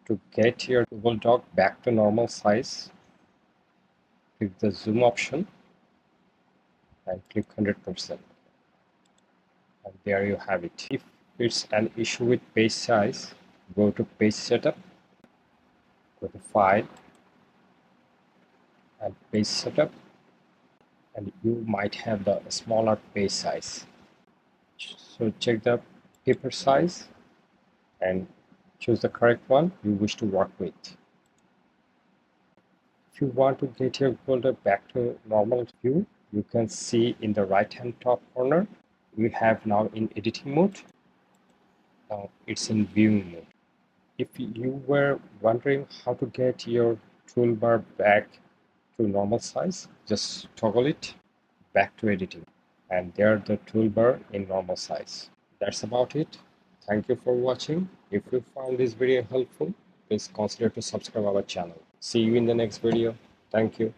To get your Google Doc back to normal size, click the zoom option and click 100%. And there you have it. If it's an issue with page size, go to page setup, go to file and page setup, and you might have the smaller page size. So check the paper size and choose the correct one you wish to work with. If you want to get your folder back to normal view, you can see in the right hand top corner, we have now in editing mode. Now it's in viewing mode. If you were wondering how to get your toolbar back to normal size, just toggle it back to editing. And there the toolbar in normal size. That's about it. Thank you for watching. If you found this video helpful, please consider to subscribe our channel. See you in the next video. Thank you.